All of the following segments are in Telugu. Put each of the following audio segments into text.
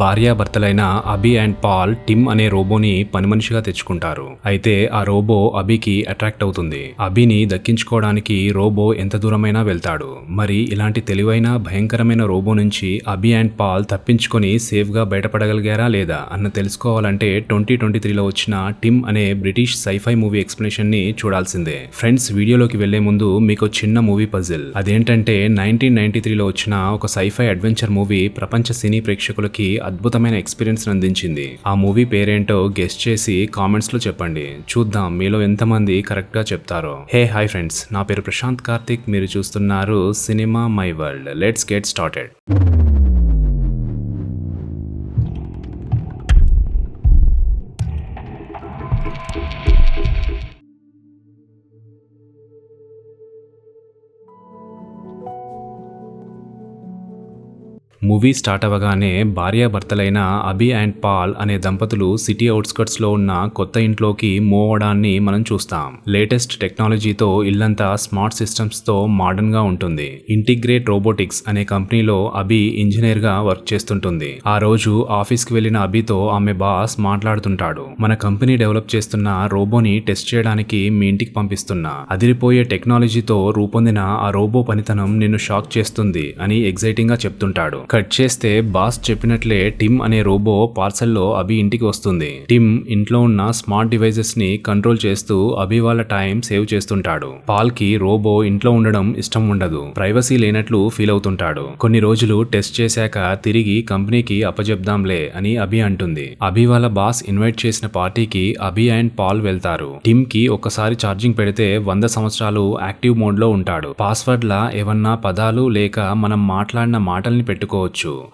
భార్యాభర్తలైన అబి అండ్ పాల్ టిమ్ అనే రోబోని పనిమనిషిగా తెచ్చుకుంటారు. అయితే ఆ రోబో అబికి అట్రాక్ట్ అవుతుంది. అబిని దక్కించుకోవడానికి రోబో ఎంత దూరమైనా వెళ్తాడు. మరి ఇలాంటి తెలివైన భయంకరమైన రోబో నుంచి అబి అండ్ పాల్ తప్పించుకొని సేఫ్ గా బయటపడగలిగారా లేదా అన్న తెలుసుకోవాలంటే 2023లో వచ్చిన టిమ్ అనే బ్రిటిష్ సైఫై మూవీ ఎక్స్ప్లెనేషన్ ని చూడాల్సిందే. ఫ్రెండ్స్, వీడియోలోకి వెళ్లే ముందు మీకు చిన్న మూవీ పజిల్. అదేంటంటే 1993లో వచ్చిన ఒక సైఫై అడ్వెంచర్ మూవీ ప్రపంచ సినీ ప్రేక్షకులకి అద్భుతమైన ఎక్స్పీరియన్స్ అందించింది. ఆ మూవీ పేరేంటో గెస్ చేసి కామెంట్స్ లో చెప్పండి. చూద్దాం మీలో ఎంతమంది కరెక్ట్ గా చెప్తారో. హాయ్ ఫ్రెండ్స్, నా పేరు ప్రశాంత్ కార్తిక్. మీరు చూస్తున్నారు cinema my world. Let's get started. Movie start అవ్వగానే భార్యాభర్తలైన అబి అండ్ పాల్ అనే దంపతులు సిటీ అవుట్స్కట్స్ లో ఉన్న కొత్త ఇంట్లోకి మూవ్ అవడాన్ని మనం చూస్తాం. లేటెస్ట్ టెక్నాలజీతో ఇల్లంతా స్మార్ట్ సిస్టమ్స్ తో మోడర్న్ గా ఉంటుంది. ఇంటిగ్రేట్ రోబోటిక్స్ అనే కంపెనీలో అబి ఇంజనీర్ గా వర్క్ చేస్తుంటుంది. ఆ రోజు ఆఫీస్ కి వెళ్లిన అబితో ఆమె బాస్ మాట్లాడుతుంటాడు. మన కంపెనీ డెవలప్ చేస్తున్న రోబోని టెస్ట్ చేయడానికి మీ ఇంటికి పంపిస్తున్నా. అదిరిపోయే టెక్నాలజీతో రూపొందిన ఆ రోబో పనితనం నిన్ను షాక్ చేస్తుంది అని ఎగ్జైటింగ్ గా చెప్తుంటాడు. కట్ చేస్తే బాస్ చెప్పినట్లే టిమ్ అనే రోబో పార్సల్లో అబి ఇంటికి వస్తుంది. టిమ్ ఇంట్లో ఉన్న స్మార్ట్ డివైజెస్ ని కంట్రోల్ చేస్తూ అబి వాళ్ళ టైం సేవ్ చేస్తుంటాడు. పాల్ కి రోబో ఇంట్లో ఉండడం ఇష్టం ఉండదు. ప్రైవసీ లేనట్లు ఫీల్ అవుతుంటాడు. కొన్ని రోజులు టెస్ట్ చేశాక తిరిగి కంపెనీకి అప్పజెప్దాంలే అని అబి అంటుంది. అబి వాళ్ళ బాస్ ఇన్వైట్ చేసిన పార్టీకి అబి అండ్ పాల్ వెళ్తారు. టిమ్ కి ఒక్కసారి ఛార్జింగ్ పెడితే 100 సంవత్సరాలు యాక్టివ్ మోడ్ లో ఉంటాడు. పాస్వర్డ్ లా ఏవన్నా పదాలు లేక మనం మాట్లాడిన మాటల్ని పెట్టుకోవచ్చు.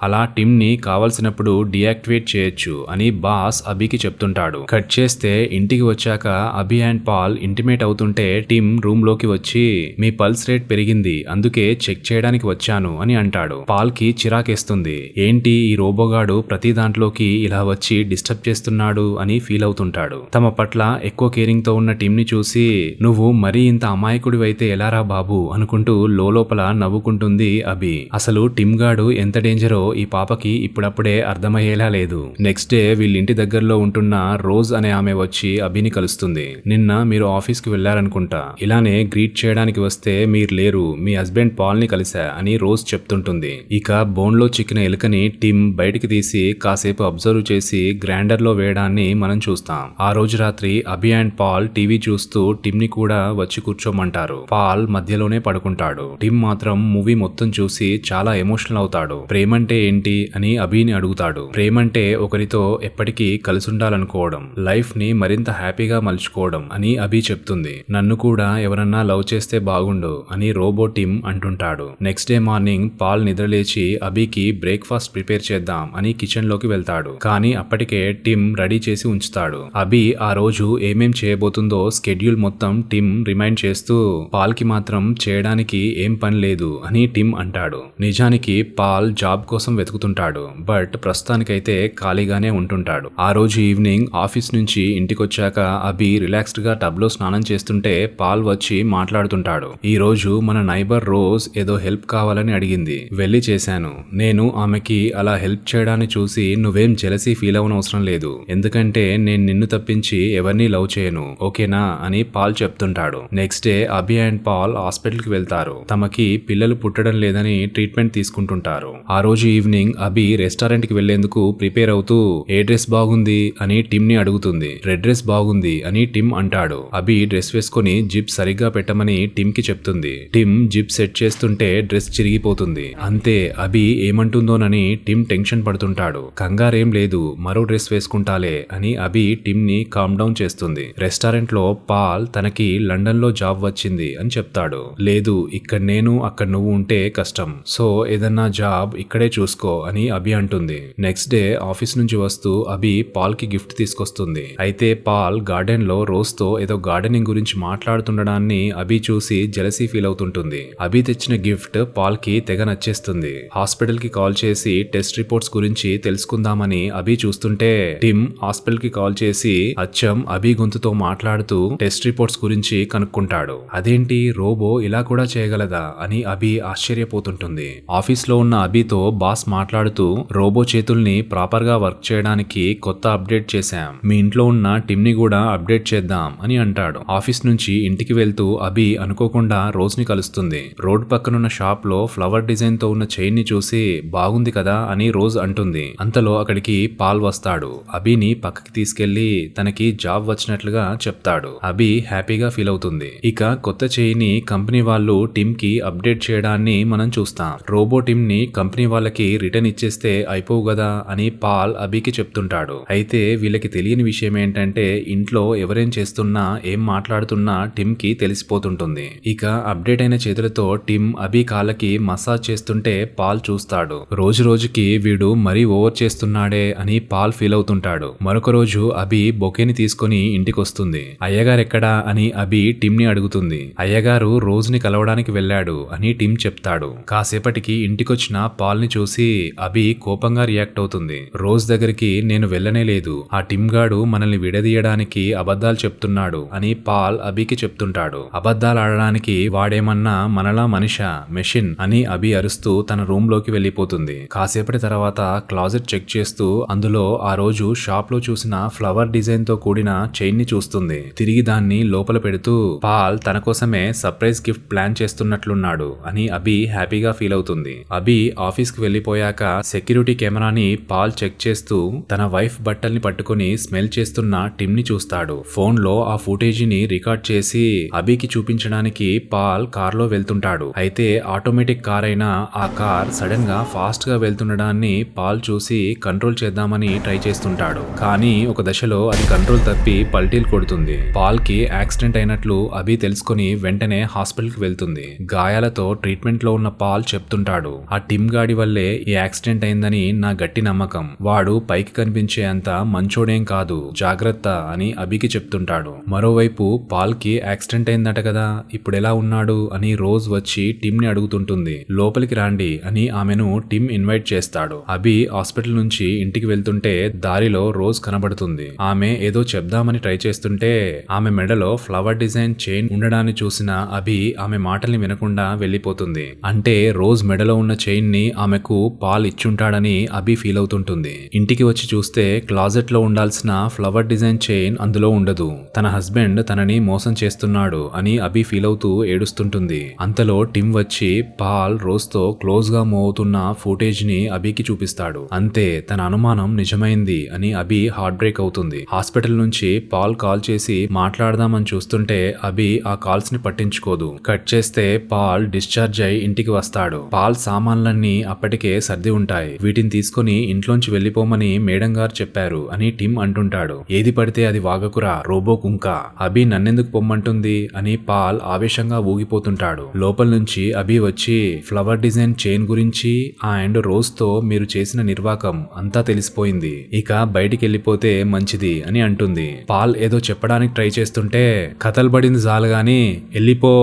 అలా టిమ్ ని కావలసినప్పుడు డియాక్టివేట్ చేయొచ్చు అని బాస్ అబికి చెప్తుంటాడు. కట్ చేస్తే ఇంటికి వచ్చాక అబి అండ్ పాల్ ఇంటిమేట్ అవుతుంటే టిమ్ రూమ్ లోకి వచ్చి మీ పల్స్ రేట్ పెరిగింది, అందుకే చెక్ చేయడానికి వచ్చాను అని అంటాడు. పాల్ కి చిరాకేస్తుంది. ఏంటి ఈ రోబోగాడు ప్రతి దాంట్లోకి ఇలా వచ్చి డిస్టర్బ్ చేస్తున్నాడు అని ఫీల్ అవుతుంటాడు. తమ పట్ల ఎక్కువ కేరింగ్ తో ఉన్న టిమ్ ని చూసి నువ్వు మరీ ఇంత అమాయకుడివైతే ఎలారా బాబు అనుకుంటూ లోపల నవ్వుకుంటుంది అబి. అసలు టిమ్ గాడు ఎంత డేంజరో ఈ పాపకి ఇప్పుడప్పుడే అర్థమయ్యేలా లేదు. నెక్స్ట్ డే వీళ్ళింటి దగ్గరలో ఉంటున్న రోజ్ అనే ఆమె వచ్చి అభిని కలుస్తుంది. నిన్న మీరు ఆఫీస్ కి వెళ్లారనుకుంటా, ఇలానే గ్రీట్ చేయడానికి వస్తే మీరు లేరు, మీ హస్బెండ్ పాల్ ని కలిసా అని రోజ్ చెప్తుంటుంది. ఇక బోన్ లో చిక్కిన ఎలుకని టిమ్ బయటికి తీసి కాసేపు అబ్జర్వ్ చేసి గ్రైండర్ లో వేయడాన్ని మనం చూస్తాం. ఆ రోజు రాత్రి అబి అండ్ పాల్ టీవీ చూస్తూ టిమ్ ని కూడా వచ్చి కూర్చోమంటారు. పాల్ మధ్యలోనే పడుకుంటాడు. టిమ్ మాత్రం మూవీ మొత్తం చూసి చాలా ఎమోషనల్ అవుతాడు. ప్రేమంటే ఏంటి అని అభిని అడుగుతాడు. ప్రేమంటే ఒకరితో ఎప్పటికీ కలిసి ఉండాలనుకోవడం, లైఫ్ ని మరింత హ్యాపీగా మలుచుకోవడం అని అభి చెప్తుంది. నన్ను కూడా ఎవరన్నా లవ్ చేస్తే బాగుండు అని రోబో టిమ్ అంటుంటాడు. నెక్స్ట్ డే మార్నింగ్ పాల్ నిద్రలేచి అభికి బ్రేక్ఫాస్ట్ ప్రిపేర్ చేద్దాం అని కిచెన్ లోకి వెళ్తాడు. కానీ అప్పటికే టిమ్ రెడీ చేసి ఉంచుతాడు. అభి ఆ రోజు ఏమేం చేయబోతుందో స్కెడ్యూల్ మొత్తం టిమ్ రిమైండ్ చేస్తూ పాల్ కి మాత్రం చేయడానికి ఏం పని లేదు అని టిమ్ అంటాడు. నిజానికి పాల్ జాబ్ కోసం వెతుకుతుంటాడు. బట్ ప్రస్తుతానికైతే ఖాళీగానే ఉంటుంటాడు. ఆ రోజు ఈవినింగ్ ఆఫీస్ నుంచి ఇంటికొచ్చాక అభి రిలాక్స్డ్ గా టబ్ లో స్నానం చేస్తుంటే పాల్ వచ్చి మాట్లాడుతుంటాడు. ఈ రోజు మన నైబర్ రోజ్ ఏదో హెల్ప్ కావాలని అడిగింది, వెళ్లి చేశాను. నేను ఆమెకి అలా హెల్ప్ చేయడాన్ని చూసి నువ్వేం జెలసీ ఫీల్ అవనవసరం లేదు, ఎందుకంటే నేను నిన్ను తప్పించి ఎవరిని లవ్ చేయను, ఓకేనా అని పాల్ చెప్తుంటాడు. Next day Abhi and Paul hospital కి వెళ్తారు. తమకి పిల్లలు పుట్టడం లేదని ట్రీట్మెంట్ తీసుకుంటుంటారు. ఆ రోజు ఈవినింగ్ అబి రెస్టారెంట్ కి వెళ్లేందుకు ప్రిపేర్ అవుతూ ఏ డ్రెస్ బాగుంది అని టిమ్ ని అడుగుతుంది. రెడ్ డ్రెస్ బాగుంది అని టిమ్ అంటాడు. అబి డ్రెస్ వేసుకుని జిప్ సరిగ్గా పెట్టమని టిమ్ కి చెప్తుంది. టిమ్ జిప్ సెట్ చేస్తుంటే డ్రెస్ చిరిగిపోతుంది. అంతే, అబి ఏమంటుందోనని టిమ్ టెన్షన్ పడుతుంటాడు. కంగారేం లేదు, మరో డ్రెస్ వేసుకుంటాలే అని అబి టిమ్ ని కామ్ డౌన్ చేస్తుంది. రెస్టారెంట్ లో పాల్ తనకి లండన్ లో జాబ్ వచ్చింది అని చెప్తాడు. లేదు, ఇక్కడ నేను అక్కడ నువ్వు ఉంటే కష్టం, సో ఏదన్నా జాబ్ ఇక్కడే చూసుకో అని అభి అంటుంది. నెక్స్ట్ డే ఆఫీస్ నుంచి వస్తూ అభి పాల్ కి గిఫ్ట్ తీసుకొస్తుంది. అయితే పాల్ గార్డెన్ లో రోజ్ తో ఏదో గార్డెనింగ్ గురించి మాట్లాడుతుండడాన్ని అభి చూసి జెలసీ ఫీల్ అవుతుంటుంది. అభి తెచ్చిన గిఫ్ట్ పాల్ కి తెగ నచ్చేస్తుంది. హాస్పిటల్ కి కాల్ చేసి టెస్ట్ రిపోర్ట్స్ గురించి తెలుసుకుందామని అభి చూస్తుంటే టిమ్ హాస్పిటల్ కి కాల్ చేసి అచ్చం అభి గొంతుతో మాట్లాడుతూ టెస్ట్ రిపోర్ట్స్ గురించి కనుక్కుంటాడు. అదేంటి రోబో ఇలా కూడా చేయగలదా అని అభి ఆశ్చర్యపోతుంటుంది. ఆఫీస్ లో ఉన్న అభి అభితో బాస్ మాట్లాడుతూ రోబో చేతుల్ని ప్రాపర్ గా వర్క్ చేయడానికి కొత్త అప్డేట్ చేశాం, మీ ఇంట్లో ఉన్న టిమ్ ని కూడా అప్డేట్ చేద్దాం అని అంటాడు. ఆఫీస్ నుంచి ఇంటికి వెళ్తూ అభి అనుకోకుండా రోజ్ ని కలుస్తుంది. రోడ్ పక్కనున్న షాప్ లో ఫ్లవర్ డిజైన్ తో ఉన్న చైన్ ని చూసి బాగుంది కదా అని రోజ్ అంటుంది. అంతలో అక్కడికి పాల్ వస్తాడు. అభిని పక్కకి తీసుకెళ్లి తనకి జాబ్ వచ్చినట్లుగా చెప్తాడు. అభి హ్యాపీగా ఫీల్ అవుతుంది. ఇక కొత్త చైన్ ని కంపెనీ వాళ్ళు టిమ్ కి అప్డేట్ చేయడాన్ని మనం చూస్తాం. రోబో టిమ్ ని కంపెనీ వాళ్ళకి రిటర్న్ ఇచ్చేస్తే అయిపోవు కదా అని పాల్ అభికి చెప్తుంటాడు. అయితే వీళ్ళకి తెలియని విషయం ఏంటంటే ఇంట్లో ఎవరేం చేస్తున్నా ఏం మాట్లాడుతున్నా టిమ్ కి తెలిసిపోతుంటుంది. ఇక అప్డేట్ అయిన చేతులతో టిమ్ అభి కాళ్ళకి మసాజ్ చేస్తుంటే పాల్ చూస్తాడు. రోజు రోజుకి వీడు మరీ ఓవర్ చేస్తున్నాడే అని పాల్ ఫీల్ అవుతుంటాడు. మరొక రోజు అభి బొకేని తీసుకుని ఇంటికి వస్తుంది. అయ్యగారు ఎక్కడా అని అభి టిమ్ ని అడుగుతుంది. అయ్యగారు రోజ్ ని కలవడానికి వెళ్ళాడు అని టిమ్ చెప్తాడు. కాసేపటికి ఇంటికొచ్చిన పాల్ ని చూసి అభి కోపంగా రియాక్ట్ అవుతుంది. రోజ్ దగ్గరికి నేను వెళ్ళనే లేదు, ఆ టిమ్ గాడు మనల్ని విడదీయడానికి అబద్ధాలు చెప్తున్నాడు అని పాల్ అభికి చెప్తుంటాడు. అబద్ధాలు ఆడడానికి వాడేమన్నా మనలా మనిషా, మెషిన్ అని అభి అరుస్తూ తన రూమ్ లోకి వెళ్లిపోతుంది. కాసేపటి తర్వాత క్లాజెట్ చెక్ చేస్తూ అందులో ఆ రోజు షాప్ లో చూసిన ఫ్లవర్ డిజైన్ తో కూడిన చైన్ ని చూస్తుంది. తిరిగి దాన్ని లోపల పెడుతూ పాల్ తన కోసమే సర్ప్రైజ్ గిఫ్ట్ ప్లాన్ చేస్తున్నట్లున్నాడు అని అభి హ్యాపీగా ఫీల్ అవుతుంది. అభి ఆఫీస్ కి వెళ్లిపోయాక సెక్యూరిటీ కెమెరాని పాల్ చెక్ చేస్తూ తన వైఫ్ బట్టల్ని పట్టుకుని స్మెల్ చేస్తున్న టిమ్ ని చూస్తాడు. ఫోన్ లో ఆ ఫుటేజీని రికార్డ్ చేసి అభికి చూపించడానికి పాల్ కార్ లో వెళ్తుంటాడు. అయితే ఆటోమేటిక్ కార్ అయినా ఆ కార్ సడన్ గా ఫాస్ట్ గా వెళ్తుండడాన్ని పాల్ చూసి కంట్రోల్ చేద్దామని ట్రై చేస్తుంటాడు. కానీ ఒక దశలో అది కంట్రోల్ తప్పి పల్టీలు కొడుతుంది. పాల్ కి యాక్సిడెంట్ అయినట్లు అభి తెలుసుకుని వెంటనే హాస్పిటల్ కి వెళ్తుంది. గాయాలతో ట్రీట్మెంట్ లో ఉన్న పాల్ చెప్తుంటాడు, ఆ టిమ్ గాడి వల్లే ఈ యాక్సిడెంట్ అయిందని నా గట్టి నమ్మకం, వాడు పైకి కనిపించే అంత మంచోడేం కాదు, జాగ్రత్త అని అభికి చెప్తుంటాడు. మరోవైపు పాల్ కి యాక్సిడెంట్ అయిందట కదా, ఇప్పుడెలా ఉన్నాడు అని రోజ్ వచ్చి టిమ్ ని అడుగుతుంటుంది. లోపలికి రాండి అని ఆమెను టిమ్ ఇన్వైట్ చేస్తాడు. అభి హాస్పిటల్ నుంచి ఇంటికి వెళ్తుంటే దారిలో రోజ్ కనబడుతుంది. ఆమె ఏదో చెప్దామని ట్రై చేస్తుంటే ఆమె మెడలో ఫ్లవర్ డిజైన్ చైన్ ఉండడాన్ని చూసిన అభి ఆమె మాటల్ని వినకుండా వెళ్లిపోతుంది. అంటే రోజ్ మెడలో ఉన్న చైన్ ని ఆమెకు పాల్ ఇచ్చుంటాడని అభి ఫీల్ అవుతుంటుంది. ఇంటికి వచ్చి చూస్తే క్లాజెట్ లో ఉండాల్సిన ఫ్లవర్ డిజైన్ చైన్ అందులో ఉండదు. తన హస్బెండ్ తనని మోసం చేస్తున్నాడు అని అభి ఫీల్ అవుతూ ఏడుస్తుంటుంది. అంతలో టిమ్ వచ్చి పాల్ రోజ్ తో క్లోజ్ గా మూవ్ అవుతున్న ఫుటేజ్ ని అభికి చూపిస్తాడు. అంతే, తన అనుమానం నిజమైంది అని అభి హార్ట్ బ్రేక్ అవుతుంది. హాస్పిటల్ నుంచి పాల్ కాల్ చేసి మాట్లాడదామని చూస్తుంటే అభి ఆ కాల్స్ ని పట్టించుకోదు. కట్ చేస్తే పాల్ డిశ్చార్జ్ అయి ఇంటికి వస్తాడు. పాల్ సామాన్లన్నీ అప్పటికే సర్ది ఉంటాయి. వీటిని తీసుకుని ఇంట్లోంచి వెళ్లిపోమని మేడం గారు చెప్పారు అని టిమ్ అంటుంటాడు. ఏది పడితే అది వాగకురా రోబో కుంక, అభి నన్నెందుకు పొమ్మంటుంది అని పాల్ ఆవేశంగా ఊగిపోతుంటాడు. లోపల నుంచి అభి వచ్చి ఫ్లవర్ డిజైన్ చైన్ గురించి అండ్ రోజ్ తో మీరు చేసిన నిర్వాకం అంతా తెలిసిపోయింది, ఇక బయటికి వెళ్లిపోతే మంచిది అని అంటుంది. పాల్ ఏదో చెప్పడానికి ట్రై చేస్తుంటే కథలు పడింది జాలగాని ఎల్లిపో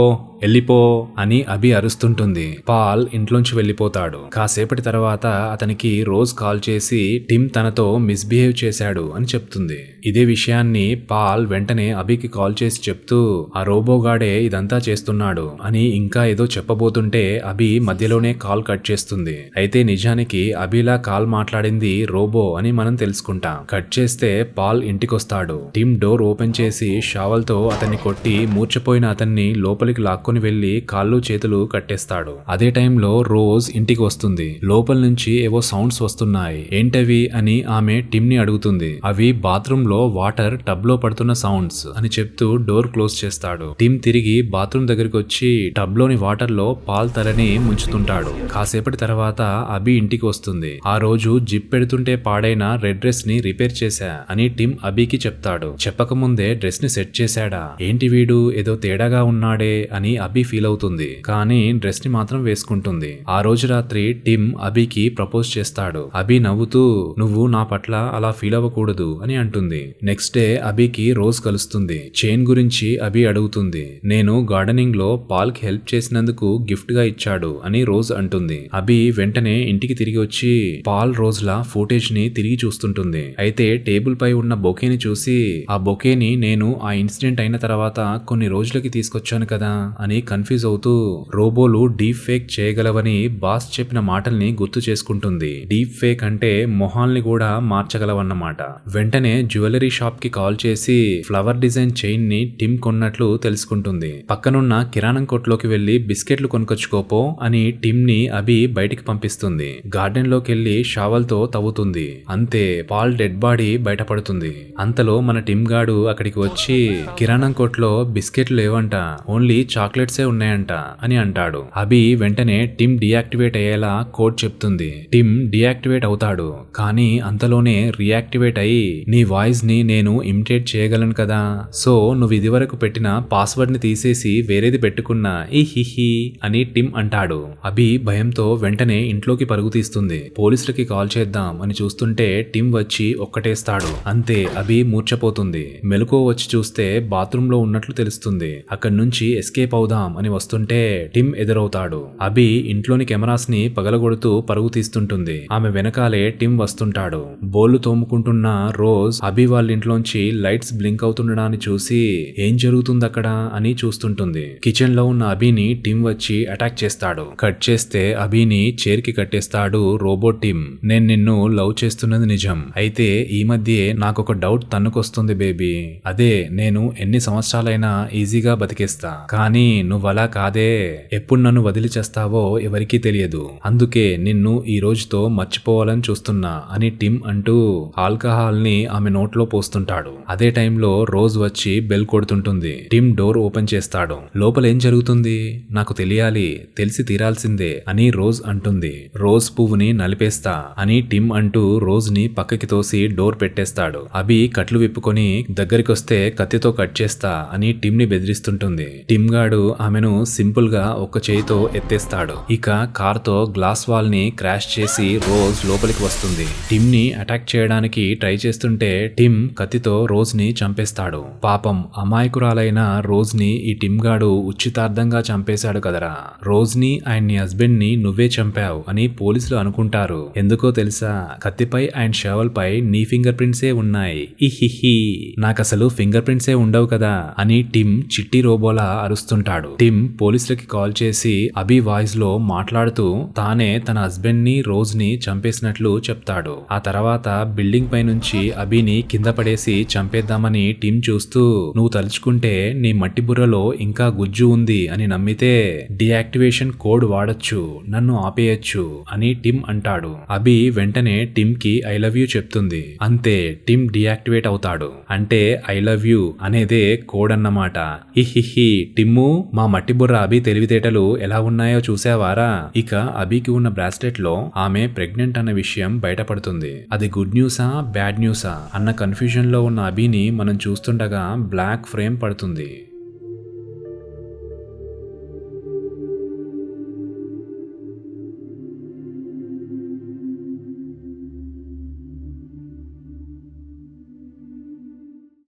అని అభి అరుస్తుంటుంది. పాల్ ఇంట్లోంచి వెళ్లిపోతాడు. కాసేపటి తర్వాత అతనికి రోజ్ కాల్ చేసి టిమ్ తనతో మిస్బిహేవ్ చేశాడు అని చెప్తుంది. ఇదే విషయాన్ని పాల్ వెంటనే అభికి కాల్ చేసి చెప్తూ ఆ రోబోగాడే ఇదంతా చేస్తున్నాడు అని ఇంకా ఏదో చెప్పబోతుంటే అభి మధ్యలోనే కాల్ కట్ చేస్తుంది. అయితే నిజానికి అభిలా కాల్ మాట్లాడింది రోబో అని మనం తెలుసుకుంటాం. కట్ చేస్తే పాల్ ఇంటికొస్తాడు. టిమ్ డోర్ ఓపెన్ చేసి షావల్ తో అతన్ని కొట్టి మూర్చపోయిన అతన్ని లోపలికి లాక్కు వెళ్లి కాళ్ళు చేతులు కట్టేస్తాడు. అదే టైంలో రోజ్ ఇంటికి వస్తుంది. లోపల నుంచి ఏవో సౌండ్స్ వస్తున్నాయి, ఏంటవి అని ఆమె టిమ్ ని అడుగుతుంది. అవి బాత్రూమ్ లో వాటర్ టబ్ లో పడుతున్న సౌండ్స్ అని చెప్తూ డోర్ క్లోజ్ చేస్తాడు. టిమ్ తిరిగి బాత్రూమ్ దగ్గరికి వచ్చి టబ్ లోని వాటర్ లో పాల్ తలని ముంచుతుంటాడు. కాసేపటి తర్వాత అభి ఇంటికి వస్తుంది. ఆ రోజు జిప్ పెడుతుంటే పాడైన రెడ్ డ్రెస్ ని రిపేర్ చేశా అని టిమ్ అభికి చెప్తాడు. చెప్పకముందే డ్రెస్ ని సెట్ చేశాడా, ఏంటి వీడు ఏదో తేడాగా ఉన్నాడే అని అభి ఫీల్ అవుతుంది. కానీ డ్రెస్ ని మాత్రం వేసుకుంటుంది. ఆ రోజు రాత్రి టిమ్ అభికి ప్రపోజ్ చేస్తాడు. అభి నవ్వుతూ నువ్వు నా పట్ల అలా ఫీల్ అవ్వకూడదు అని అంటుంది. నెక్స్ట్ డే అభికి రోజ్ కలుస్తుంది. చైన్ గురించి అభి అడుగుతుంది. నేను గార్డెనింగ్ లో పాల్ కి హెల్ప్ చేసినందుకు గిఫ్ట్ గా ఇచ్చాడు అని రోజ్ అంటుంది. అభి వెంటనే ఇంటికి తిరిగి వచ్చి పాల్ రోజ్ లా ఫుటేజ్ ని తిరిగి చూస్తుంటుంది. అయితే టేబుల్ పై ఉన్న బొకేని చూసి ఆ బొకేని నేను ఆ ఇన్సిడెంట్ అయిన తర్వాత కొన్ని రోజులకి తీసుకొచ్చాను కదా అని కన్ఫ్యూజ్ అవుతూ రోబోలు డీప్ ఫేక్ చేయగలవని బాస్ చెప్పిన మాటల్ని గుర్తు చేసుకుంటుంది. డీప్ ఫేక్ అంటే మొహాల్ని కూడా మార్చగలవన్నమాట. వెంటనే జ్యువెలరీ షాప్ కి కాల్ చేసి ఫ్లవర్ డిజైన్ చైన్ ని టిమ్ కొన్నట్లు తెలుసుకుంటుంది. పక్కనున్న కిరాణం కొట్లోకి వెళ్లి బిస్కెట్లు కొనుకొచ్చుకోపో అని టిమ్ ని అభి బయటికి పంపిస్తుంది. గార్డెన్ లోకి వెళ్లి షావల్ తో తవ్వుతుంది. అంతే పాల్ డెడ్ బాడీ బయటపడుతుంది. అంతలో మన టిమ్ గాడు అక్కడికి వచ్చి కిరాణం కొట్లో బిస్కెట్లు లేవంట, ఓన్లీ చాక్లెట్సే ఉన్నాయంట అని అంటాడు. అభి వెంటనే టిమ్ డియాక్టివేట్ అయ్యేలా కోడ్ చెప్తుంది. టిమ్ డియాక్టివేట్ అవుతాడు. కానీ అంతలోనే రియాక్టివేట్ అయ్యి నీ వాయిస్ ని నేను ఇమిటేట్ చేయగలను కదా, సో నువ్వు ఇదివరకు పెట్టిన పాస్వర్డ్ ని తీసేసి వేరేది పెట్టుకున్నా ఈ హిహి అని టిమ్ అంటాడు. అభి భయంతో వెంటనే ఇంట్లోకి పరుగు తీస్తుంది. పోలీసులకి కాల్ చేద్దాం అని చూస్తుంటే టిమ్ వచ్చి ఒక్కటేస్తాడు. అంతే అభి మూర్ఛపోతుంది. మెలకువ వచ్చి చూస్తే బాత్రూమ్ లో ఉన్నట్లు తెలుస్తుంది. అక్కడి నుంచి ఎస్కేప్ అవుదాం అని వస్తుంటే టిమ్ ఎదురవుతాడు. అభి ఇంట్లోని కెమెరాస్ ని పగలగొడుతూ పరుగు తీస్తుంటుంది. ఆమె వెనకాలే టిమ్ వస్తుంటాడు. బోళ్లు తోముకుంటున్న రోజ్ అభి వాళ్ళ ఇంట్లోంచి లైట్స్ బ్లింక్ అవుతుండడాన్ని చూసి ఏం జరుగుతుంది అక్కడ అని చూస్తుంటుంది. కిచెన్ లో ఉన్న అభిని టిమ్ వచ్చి అటాక్ చేస్తాడు. కట్ చేస్తే అభిని చైర్ కి కట్టేస్తాడు రోబోట్ టిమ్. నేను నిన్ను లవ్ చేస్తున్నది నిజం, అయితే ఈ మధ్యే నాకొక డౌట్ తన్నుకొస్తుంది బేబీ. అదే నేను ఎన్ని సంవత్సరాలైనా ఈజీగా బతికేస్తా, కానీ నువ్వలా కాదే, ఎప్పుడు నన్ను వదిలి చేస్తావో ఎవరికీ తెలియదు, అందుకే నిన్ను ఈ రోజుతో మర్చిపోవాలని చూస్తున్నా అని టిమ్ అంటూ ఆల్కహాల్ ని ఆమె నోట్లో పోస్తుంటాడు. అదే టైంలో రోజ్ వచ్చి బెల్ కొడుతుంటుంది. టిమ్ డోర్ ఓపెన్ చేస్తాడు. లోపల ఏం జరుగుతుంది నాకు తెలియాలి, తెలిసి తీరాల్సిందే అని రోజ్ అంటుంది. రోజ్ పువ్వుని నలిపేస్తా అని టిమ్ అంటూ రోజ్ ని పక్కకి తోసి డోర్ పెట్టేస్తాడు. అభి కట్లు విప్పుకొని దగ్గరికొస్తే కత్తితో కట్ చేస్తా అని టిమ్ ని బెదిరిస్తుంటుంది. టిమ్ గాడు ఆమెను సింపుల్ గా ఒక్క చేయితో ఎత్తేస్తాడు. ఇక కార్ తో గ్లాస్ వాల్ ని క్రాష్ చేసి రోజ్ లోపలికి వస్తుంది. టిమ్ ని అటాక్ చేయడానికి ట్రై చేస్తుంటే టిమ్ కత్తితో రోజ్ ని చంపేస్తాడు. పాపం అమాయకురాలైన రోజ్ ని ఈ టిమ్ గాడు ఉచితార్థంగా చంపేశాడు కదరా. రోజ్ ని అండ్ నీ హస్బెండ్ ని నువ్వే చంపావు అని పోలీసులు అనుకుంటారు. ఎందుకో తెలుసా, కత్తిపై అండ్ షవల్ పై నీ ఫింగర్ ప్రింట్సే ఉన్నాయి. ఇహిహి నాకసలు ఫింగర్ ప్రింట్సే ఉండవు కదా అని టిమ్ చిట్టి రోబోలా అరుస్తుంటాడు. టిమ్ పోలీసులకి కాల్ చేసి అభి వాయిస్ లో మాట్లాడుతూ తానే తన హస్బెండ్ ని రోజ్ ని చంపేసినట్లు చెప్తాడు. ఆ తర్వాత బిల్డింగ్ పై నుంచి అభిని కింద పడేసి చంపేద్దామని టిమ్ చూస్తూ నువ్వు తలుచుకుంటే నీ మట్టి బుర్రలో ఇంకా గుజ్జు ఉంది అని నమ్మితే డియాక్టివేషన్ కోడ్ వాడొచ్చు, నన్ను ఆపేయచ్చు అని టిమ్ అంటాడు. అభి వెంటనే టిమ్ కి ఐ లవ్ యూ చెప్తుంది. అంతే టిమ్ డియాక్టివేట్ అవుతాడు. అంటే ఐ లవ్ యూ అనేదే కోడ్ అన్నమాట. హిహిహి టిమ్ము మా మట్టి బుర్ర అభి తెలివితేటలు ఎలా ఉన్నాయో చూసావారా. ఇక అభికి ఉన్న బ్రాస్లెట్ లో ఆమె ప్రెగ్నెంట్ అన్న విషయం బయటపడుతుంది. అది గుడ్ న్యూసా బ్యాడ్ న్యూసా అన్న కన్ఫ్యూజన్ లో ఉన్న అభిని మనం చూస్తుండగా బ్లాక్ ఫ్రేమ్ పడుతుంది.